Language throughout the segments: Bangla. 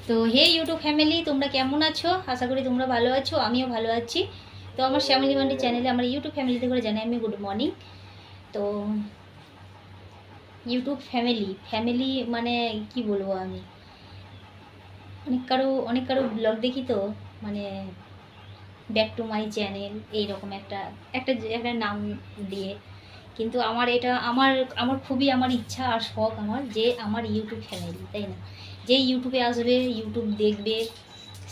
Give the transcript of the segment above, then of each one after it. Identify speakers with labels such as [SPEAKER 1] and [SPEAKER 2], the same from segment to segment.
[SPEAKER 1] তো হে ইউটিউব ফ্যামিলি, তোমরা কেমন আছো? আশা করি তোমরা ভালো আছো, আমিও ভালো আছি। তো আমার শ্যামলী মান্ডি চ্যানেলে, আমার ইউটিউব ফ্যামিলিতে করে জানাই আমি গুড মর্নিং। তো ইউটিউব ফ্যামিলি ফ্যামিলি মানে কি বলবো আমি, অনেক কারো ব্লগ দেখি তো, মানে ব্যাক টু মাই চ্যানেল এইরকম একটা একটা একটা নাম দিয়ে। কিন্তু আমার এটা আমার আমার খুবই আমার ইচ্ছা আর শখ আমার, যে আমার ইউটিউব ফ্যামিলি, তাই না? যে ইউটিউবে আসবে, ইউটিউব দেখবে,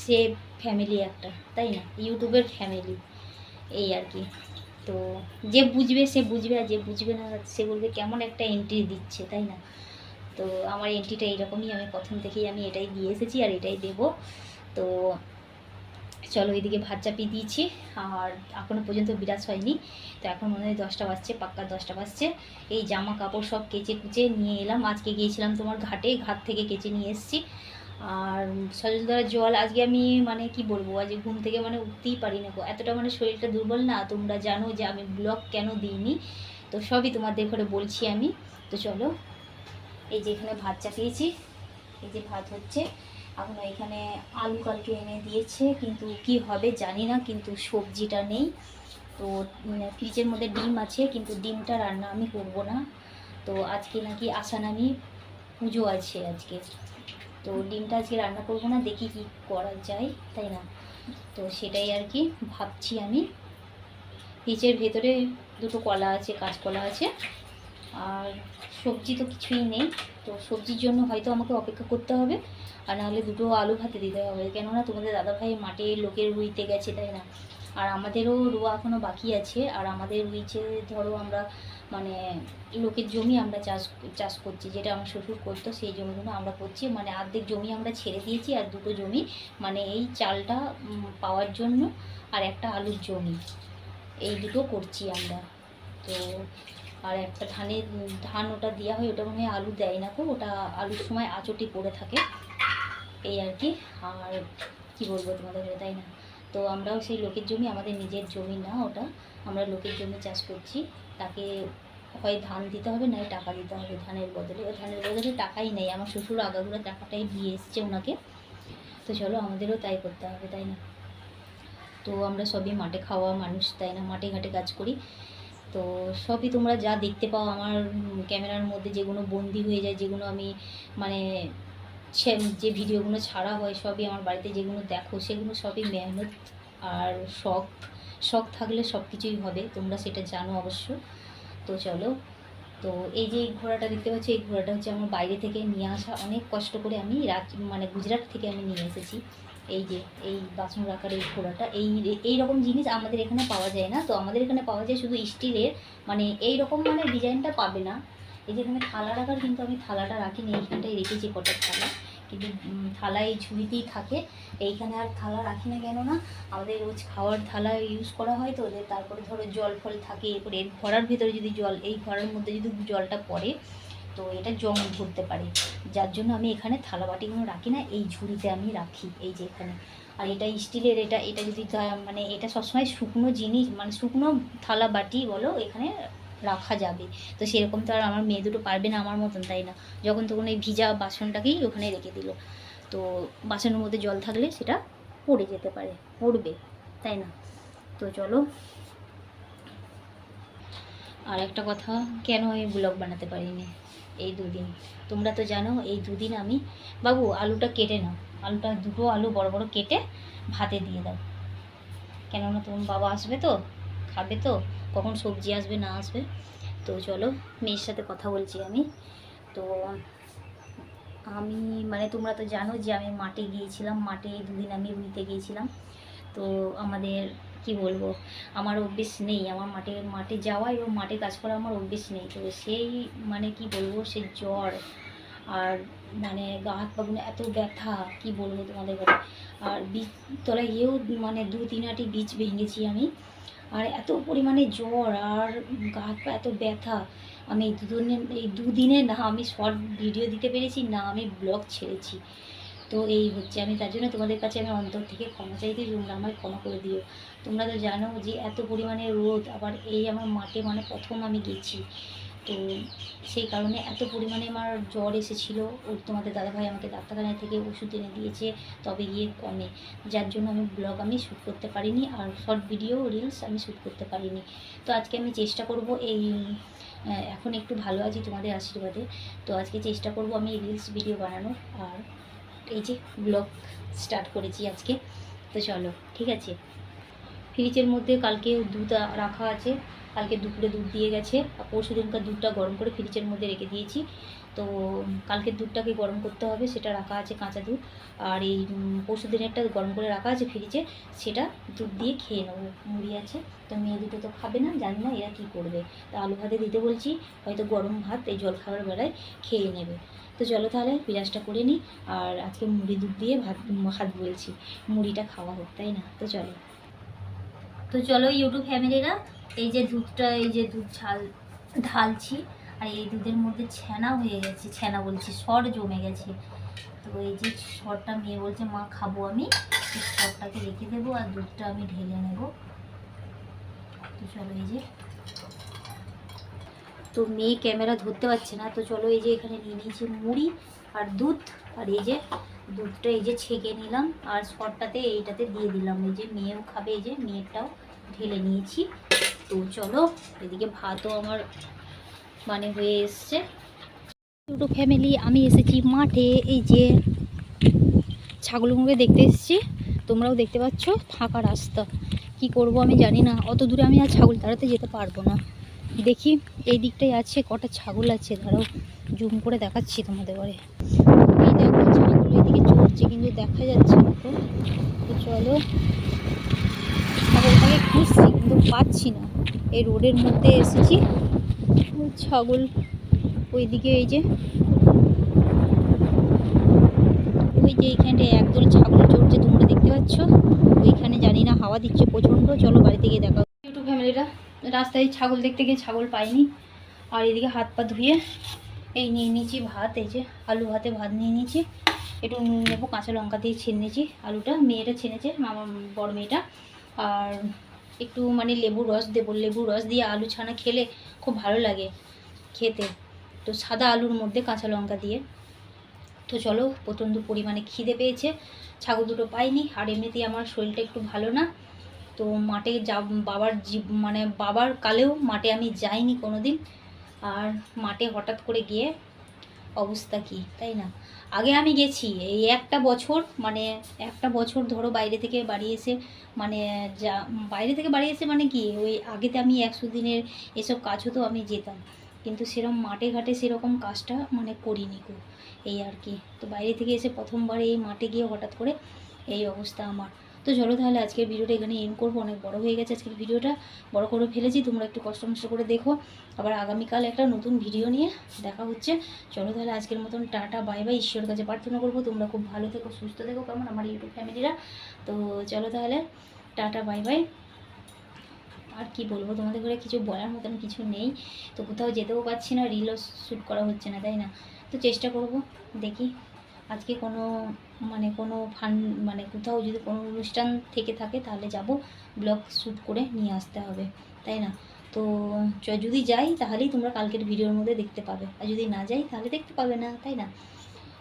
[SPEAKER 1] সে ফ্যামিলি একটা, তাই না? ইউটিউবের ফ্যামিলি, এই আর কি। তো যে বুঝবে সে বুঝবে, আর যে বুঝবে না সে বলবে কেমন একটা এন্ট্রি দিচ্ছে, তাই না? তো আমার এন্ট্রিটা এইরকমই, আমি প্রথম থেকেই আমি এটাই দিয়ে এসেছি আর এটাই দেব। তো চলো, এদিকে ভাত চাপিয়ে দিয়েছি আর এখনও পর্যন্ত বিরাজ হয়নি। তো এখন মনে হয় 10টা বাজছে, পাক্কা 10টা বাজছে। এই জামা কাপড় সব কেচে কুচে নিয়ে এলাম। আজকে গিয়েছিলাম তোমার ঘাট থেকে কেচে নিয়ে এসেছি। আর সজলধারার জল আজকে আমি মানে কি বলবো, আজকে ঘুম থেকে মানে উঠতেই পারি না গো, এতটা মানে শরীরটা দুর্বল না। তোমরা জানো যে আমি ব্লগ কেন দিইনি, তো সবই তোমাদের ঘরে বলছি আমি। তো চলো, এই যে এখানে ভাত চাপিয়েছি, এই যে ভাত হচ্ছে। এখন এখানে আলু কালকে এনে দিয়েছে, কিন্তু কি হবে জানি না, কিন্তু সবজিটা নেই। তো ফ্রিজের মধ্যে ডিম আছে, কিন্তু ডিমটা রান্না আমি করব না। তো আজকে নাকি আশানামি পুজো আছে আজকে, তো ডিমটা আজকে রান্না করবো না, দেখি কি করা যায়, তাই না? তো সেটাই আর কি ভাবছি আমি। ফ্রিজের ভেতরে দুটো কলা আছে, কাঁচকলা আছে, আর সবজি তো কিছুই নেই। তো সবজির জন্য হয়তো আমাকে অপেক্ষা করতে হবে, আর নাহলে দুটো আলু ভাতে দিতে হবে, কেননা তোমাদের দাদাভাই মাঠে লোকের রুইতে গেছে, তাই না? আর আমাদেরও রোয়া এখনও বাকি আছে। আর আমাদের রুইছে ধরো আমরা মানে লোকের জমি আমরা চাষ করছি, যেটা আমার শ্বশুর করতো সেই জমিগুলো আমরা করছি, মানে অর্ধেক জমি আমরা ছেড়ে দিয়েছি, আর দুটো জমি মানে এই চালটা পাওয়ার জন্য, আর একটা আলুর জমি, এই দুটো করছি আমরা। তো আর একটা ধান ওটা দেওয়া হয়, ওটা মনে হয় আলু দেয় না, ওটা আলুর সময় আঁচটি পড়ে থাকে, এই আর কি। আর কি বলবো তোমাদের, তাই না? তো আমরাও সেই লোকের জমি, আমাদের নিজের জমি না ওটা, আমরা লোকের জমি চাষ করছি। তাকে হয় ধান দিতে হবে, নয় টাকা দিতে হবে ধানের বদলে। ও ধানের বদলে টাকাই নেই, আমার শ্বশুর আগাগোড়া টাকাটাই দিয়ে এসছে ওনাকে। তো চলো, আমাদেরও তাই করতে হবে, তাই না? তো আমরা সবই মাঠে খাওয়া মানুষ, তাই না? মাঠে ঘাটে কাজ করি। তো সবই তোমরা যা দেখতে পাও আমার ক্যামেরার মধ্যে, যেগুলো বন্দি হয়ে যায়, যেগুলো আমি মানে যে ভিডিওগুলো ছাড়া হয়, সবই আমার বাড়িতে যেগুলো দেখো, সেগুলো সবই মেহনত আর শখ। শখ থাকলে সব কিছুই হবে, তোমরা সেটা জানো অবশ্য। তো চলো, তো এই যে এই ঘোড়াটা দেখতে পাচ্ছি, এই ঘোড়াটা হচ্ছে আমার বাইরে থেকে নিয়ে আসা, অনেক কষ্ট করে আমি মানে গুজরাট থেকে আমি নিয়ে এসেছি। এই যে এই বাসন রাখার এই ঘোড়াটা, এই রকম জিনিস আমাদের এখানে পাওয়া যায় না। তো আমাদের এখানে পাওয়া যায় শুধু স্টিলের, মানে এই রকম মানে ডিজাইনটা পাবে না। এই যে এখানে থালা রাখার, কিন্তু আমি থালাটা রাখিনি, এইখানটায় রেখেছি কটার থালা, কিন্তু থালা এই ঝুড়িতেই থাকে। এইখানে আর থালা রাখি না, কেন না আমাদের রোজ খাওয়ার থালা ইউজ করা হয়, তো ওদের তারপরে ধরো জল ফল থাকে, এরপরে এর ঘোড়ার ভিতরে যদি এই ঘোড়ার মধ্যে যদি জলটা পড়ে, তো এটা জং ধরতে পারে, যার জন্য আমি এখানে থালা বাটিগুলো রাখি না, এই ঝুড়িতে আমি রাখি, এই যে এখানে। আর এটা স্টিলের, এটা এটা যদি মানে এটা সবসময় শুকনো জিনিস, মানে শুকনো থালা বাটি বলো এখানে রাখা যাবে। তো সেরকম তো আর আমার মেয়ে দুটো পারবে না আমার মতন, তাই না? যখন তখন এই ভিজা বাসনটাকেই ওখানে রেখে দিল, তো বাসনের মধ্যে জল থাকলে সেটা পড়ে যেতে পারে, পড়বে, তাই না? তো চলো, আর একটা কথা, কেন আমি ব্লগ বানাতে পারিনি এই দুদিন, তোমরা তো জানো। এই দুদিন আমি, বাবু আলুটা কেটে নাও, আলুটা দুটো আলু বড় বড় কেটে ভাতে দিয়ে দাও, কেননা তোমার বাবা আসবে তো, খাবে তো, কখন সবজি আসবে না আসবে। তো চলো, মেয়ের সাথে কথা বলছি আমি। তো আমি মানে তোমরা তো জানো যে আমি মাঠে গিয়েছিলাম, মাঠে এই দুদিন আমি রুইতে গিয়েছিলাম। তো আমাদের কি বলবো, আমার অভ্যেস নেই, আমার মাঠে যাওয়া এবং মাঠে কাজ করা আমার অভ্যেস নেই। তো সেই মানে কি বলবো, সে জ্বর, আর মানে গা হাত পাগুলো এত ব্যথা, কি বলবো তোমাদের কাছে। আর বীজ তলায় গিয়েও মানে 2-3 বীজ ভেঙেছি আমি। আর এত পরিমাণে জ্বর আর গা হাত পা এত ব্যথা, আমি এই দুদিনে না আমি শর্ট ভিডিও দিতে পেরেছি, না আমি ব্লগ ছেড়েছি। তো এই হচ্ছে, আমি তার জন্য তোমাদের কাছে আমি অন্তর থেকে ক্ষমা চাইতে, তোমরা আমায় ক্ষমা করে দিও। তোমরা তো জানো যে এত পরিমাণে রোদ, আবার এই আমার মাঠে মানে প্রথম আমি গেছি, তো সেই কারণে এত পরিমাণে আমার জ্বর এসেছিলো, তোমাদের দাদাভাই আমাকে ডাক্তারখানা থেকে ওষুধ এনে দিয়েছে, তবে গিয়ে কমে, যার জন্য আমি ব্লগ আমি শ্যুট করতে পারিনি, আর শর্ট ভিডিও রিলস আমি শ্যুট করতে পারিনি। তো আজকে আমি চেষ্টা করব এই এখন একটু ভালো আছি তোমাদের আশীর্বাদে, তো আজকে চেষ্টা করব আমি রিলস ভিডিও বানানোর, আর এই যে ব্লগ স্টার্ট করেছি আজকে। তো চলো, ঠিক আছে। ফ্রিজের মধ্যে কালকে দুধ রাখা আছে, কালকে দুপুরে দুধ দিয়ে গেছে, আর পরশু দিনকার দুধটা গরম করে ফ্রিজের মধ্যে রেখে দিয়েছি। তো কালকের দুধটাকে গরম করতে হবে, সেটা রাখা আছে কাঁচা দুধ, আর এই পরশু দিনেরটা গরম করে রাখা আছে ফ্রিজে, সেটা দুধ দিয়ে খেয়ে নেবো। মুড়ি আছে, তো মেয়ে দুটো তো খাবে না, জানি না এরা কী করবে, তো আলু ভাতে দিতে বলছি, হয়তো গরম ভাত এই জল খাওয়ার বেলায় খেয়ে নেবে। তো চলো তাহলে বিরাজটা করে নিই, আর আজকে মুড়ি দুধ দিয়ে ভাত বলছি, মুড়িটা খাওয়া হোক, তাই না? তো চলো। তো চলো ইউটিউব ফ্যামিলিরা, এই যে দুধটা, এই যে দুধ ঢালছি, আর এই দুধের মধ্যে ছানা হয়ে গেছে, ছানা বলছি সর জমে গেছে। তো এই যে সরটা মেয়ে বলছে মা খাবো, আমি সরটাকে রেখে দেবো আর দুধটা আমি ঢেলে নেব। তো চলো, এই যে, তো মেয়ে ক্যামেরা ধরতে পারছে না, তো চলো এই যে এখানে নিয়ে নিয়েছি মুড়ি আর দুধ, আর এই যে দুধটা এই যে ছেঁকে নিলাম, আর সরটাতে এইটাতে দিয়ে দিলাম, এই যে মেয়েও খাবে, এই যে মেয়েরটাও ঢেলে নিয়েছি। তো চলো, এদিকে ভাতও আমার মানে হয়ে এসছে। ছোটো ফ্যামিলি, আমি এসেছি মাঠে, এই যে ছাগলগুলোকে দেখতে এসেছি, তোমরাও দেখতে পাচ্ছ, ফাঁকা রাস্তা, কি করব আমি জানি না, অত দূরে আমি আর ছাগল তাড়াতে যেতে পারবো না। দেখি এই দিকটাই আছে কটা ছাগল আছে, ধরো জুম করে দেখাচ্ছি তোমাদের ঘরে। এই দেখো ছাগল এদিকে চড়ছে, কিন্তু দেখা যাচ্ছে না। তো চলো, ছাগলটাকে খুঁজছি কিন্তু পাচ্ছি না, এই রোডের মধ্যে এসেছি, ছাগল ওইদিকে, এই যে এইখানটায় একদল ছাগল চড়ছে, তোমরা দেখতে পাচ্ছ, ওইখানে জানি না হাওয়া দিচ্ছে প্রচণ্ড। চলো বাড়িতে গিয়ে দেখা। ইউটিউব ফ্যামিলিরা, রাস্তায় ছাগল দেখতে গিয়ে ছাগল পাইনি, আর এদিকে হাত পা ধুয়ে এই নিয়ে নিয়েছি ভাত, এই যে আলু ভাতে ভাত নিয়ে নিয়েছি, একটু নুন নেবো, কাঁচা লঙ্কা দিয়ে ছেনে নিয়েছি আলুটা, মেয়েটা ছেনেছে, আমার বড় মেয়েটা, আর একটু মানে লেবুর রস দেবো, লেবুর রস দিয়ে আলু ছানা খেলে খুব ভালো লাগে খেতে, তো সাদা আলুর মধ্যে কাঁচা লঙ্কা দিয়ে। তো চলো, প্রচণ্ড পরিমাণে খিদে পেয়েছে, ছাগল দুটো পাইনি, আর এমনিতেই আমার শরীরটা একটু ভালো না। তো মাঠে মানে বাবার কালেও মাঠে আমি যাইনি কোনো দিন, আর মাঠে হঠাৎ করে গিয়ে অবস্থা কি, তাই না? আগে আমি গেছি এই একটা বছর ধরো বাইরে থেকে বাড়ি এসে, মানে বাইরে থেকে বাড়ি এসে মানে কি, ওই আগেতে আমি 100 দিনের এসব কাজ হতো আমি যেতাম, কিন্তু সেরকম মাঠে ঘাটে সেরকম কাজটা মানে করিনি গো, এই আর কি। তো বাইরে থেকে এসে প্রথমবার এই মাঠে গিয়ে হঠাৎ করে এই অবস্থা আমার। তো চলো তাহলে আজকের ভিডিওটা এখানে এন্ড করবো, অনেক বড় হয়ে গেছে আজকের ভিডিওটা, বড় করে ফেলেছি, তোমরা একটু কষ্ট করে দেখো, আবার আগামীকাল একটা নতুন ভিডিও নিয়ে দেখা হচ্ছে। চলো তাহলে আজকের মতন টাটা বাই বাই, ঈশ্বরের কাছে প্রার্থনা করবো তোমরা খুব ভালো থেকো, সুস্থ থেকো, কেমন আমার ইউটিউব ফ্যামিলিরা। তো চলো তাহলে টাটা বাই বাই। আর কি বলবো, তোমাদের ঘরে কিছু বলার মতন কিছু নেই, তো কোথাও যেতেও পারছি না, রিলও শ্যুট করা হচ্ছে না, তাই না? তো চেষ্টা করব, দেখি আজকে কোনো কোথাও যদি কোনো অনুষ্ঠান থেকে থাকে তাহলে যাব, ব্লগ শ্যুট করে নিয়ে আসতে হবে, তাই না? তো যদি যাই তাহলেই তোমরা কালকের ভিডিওর মধ্যে দেখতে পাবে, আর যদি না যাই তাহলে দেখতে পাবে না, তাই না?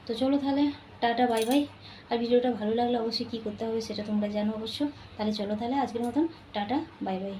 [SPEAKER 1] তো চলো তাহলে টাটা বাই বাই। আর ভিডিওটা ভালো লাগলে অবশ্যই কী করতে হবে সেটা তোমরা জানো অবশ্য। তাহলে চলো তাহলে আজকের মতন টাটা বাই বাই।